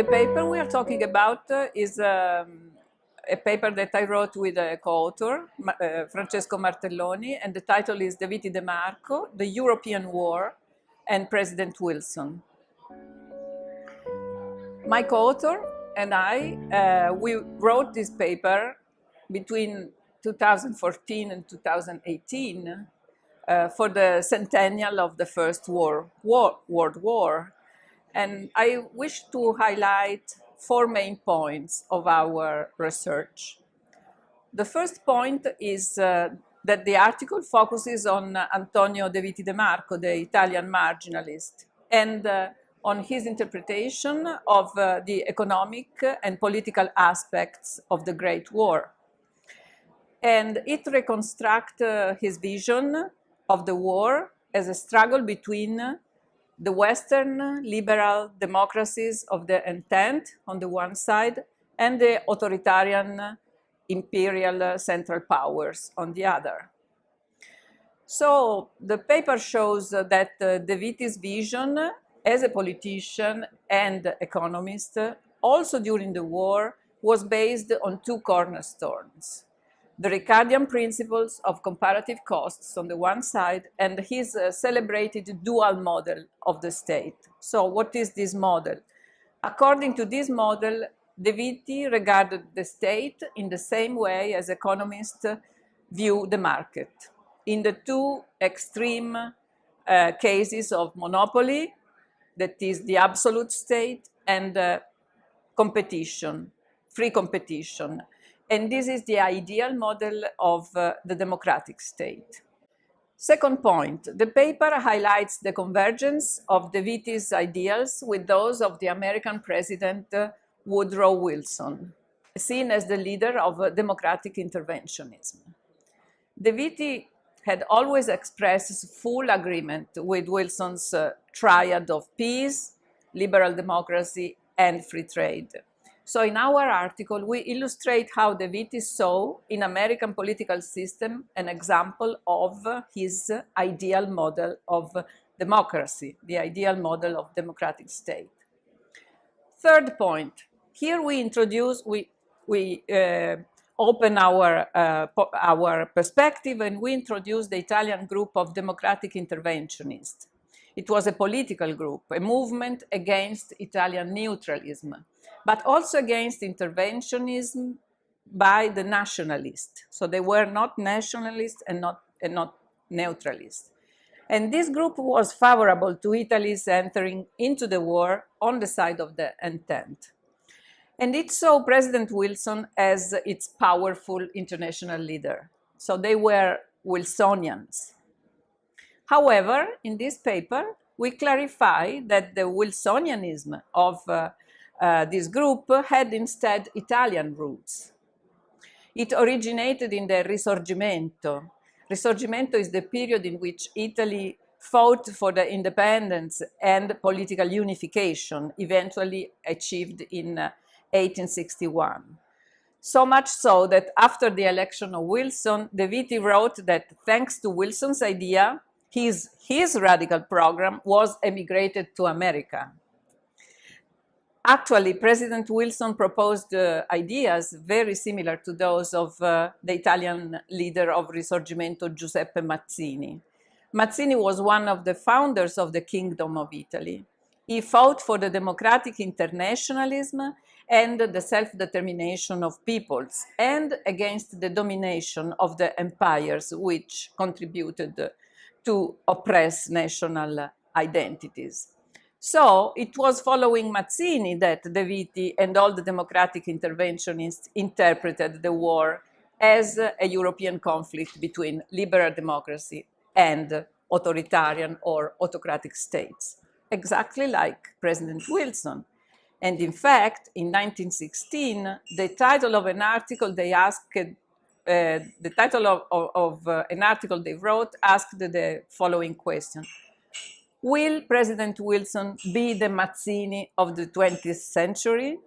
The paper we are talking about is a paper that I wrote with a co-author, Francesco Martelloni, and the title is Viti de Marco, the European War and President Wilson. My co-author and I, we wrote this paper between 2014 and 2018 for the centennial of the First World War. And I wish to highlight 4 main points of our research. The first point is that the article focuses on Antonio De Viti de Marco, the Italian marginalist, and on his interpretation of the economic and political aspects of the Great War. And it reconstructs his vision of the war as a struggle between the Western liberal democracies of the Entente on the one side and the authoritarian imperial central powers on the other. So the paper shows that De Viti's vision as a politician and economist, also during the war, was based on 2 cornerstones: the Ricardian principles of comparative costs on the one side, and his celebrated dual model of the state. So what is this model? According to this model, De Viti regarded the state in the same way as economists view the market, in the 2 extreme cases of monopoly, that is the absolute state, and competition, free competition. And this is the ideal model of the democratic state. Second point, the paper highlights the convergence of De Viti's ideals with those of the American President Woodrow Wilson, seen as the leader of democratic interventionism. De Viti had always expressed full agreement with Wilson's triad of peace, liberal democracy, and free trade. So in our article, we illustrate how De Viti saw in American political system an example of his ideal model of democracy, the ideal model of democratic state. Third point, here we introduce, we open our perspective, and we introduce the Italian group of democratic interventionists. It was a political group, a movement against Italian neutralism, but also against interventionism by the nationalists. So they were not nationalists and not neutralists. And this group was favorable to Italy's entering into the war on the side of the Entente. And it saw President Wilson as its powerful international leader. So they were Wilsonians. However, in this paper, we clarify that the Wilsonianism of this group had instead Italian roots. It originated in the Risorgimento. Risorgimento is the period in which Italy fought for the independence and political unification, eventually achieved in 1861. So much so that after the election of Wilson, De Viti wrote that thanks to Wilson's idea, his radical program was emigrated to America. Actually, President Wilson proposed ideas very similar to those of the Italian leader of Risorgimento, Giuseppe Mazzini. Mazzini was one of the founders of the Kingdom of Italy. He fought for the democratic internationalism and the self-determination of peoples, and against the domination of the empires which contributed to oppress national identities. So it was following Mazzini that De Viti and all the democratic interventionists interpreted the war as a European conflict between liberal democracy and authoritarian or autocratic states, exactly like President Wilson. And in fact, in 1916, the title of an article they wrote asked the following question: will President Wilson be the Mazzini of the 20th century?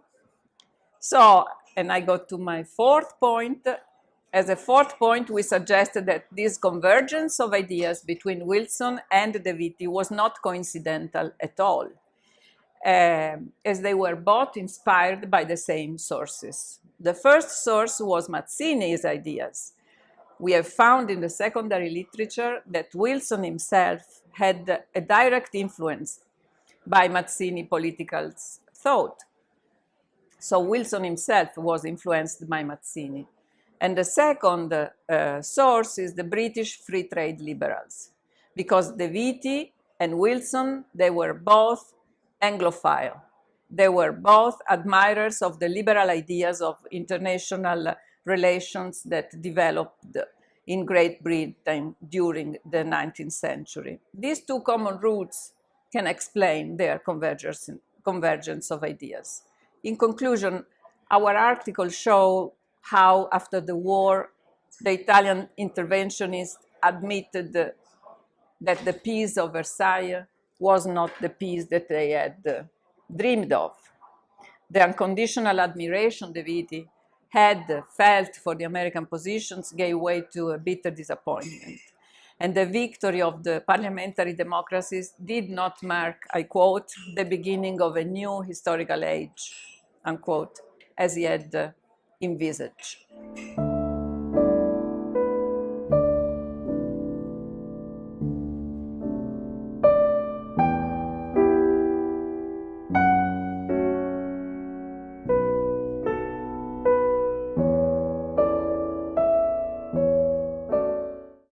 So, and I go to my 4th point. As a 4th point, we suggested that this convergence of ideas between Wilson and De Viti was not coincidental at all. as they were both inspired by the same sources. The first source was Mazzini's ideas. We have found in the secondary literature that Wilson himself had a direct influence by Mazzini political thought. So Wilson himself was influenced by Mazzini. And the second source is the British free trade liberals, because De Viti and Wilson, they were both Anglophile. They were both admirers of the liberal ideas of international relations that developed in Great Britain during the 19th century. These two common roots can explain their convergence of ideas. In conclusion, our article shows how, after the war, the Italian interventionists admitted that the peace of Versailles was not the peace that they had dreamed of. The unconditional admiration De Viti had felt for the American positions gave way to a bitter disappointment. And the victory of the parliamentary democracies did not mark, I quote, the beginning of a new historical age, unquote, as he had envisaged.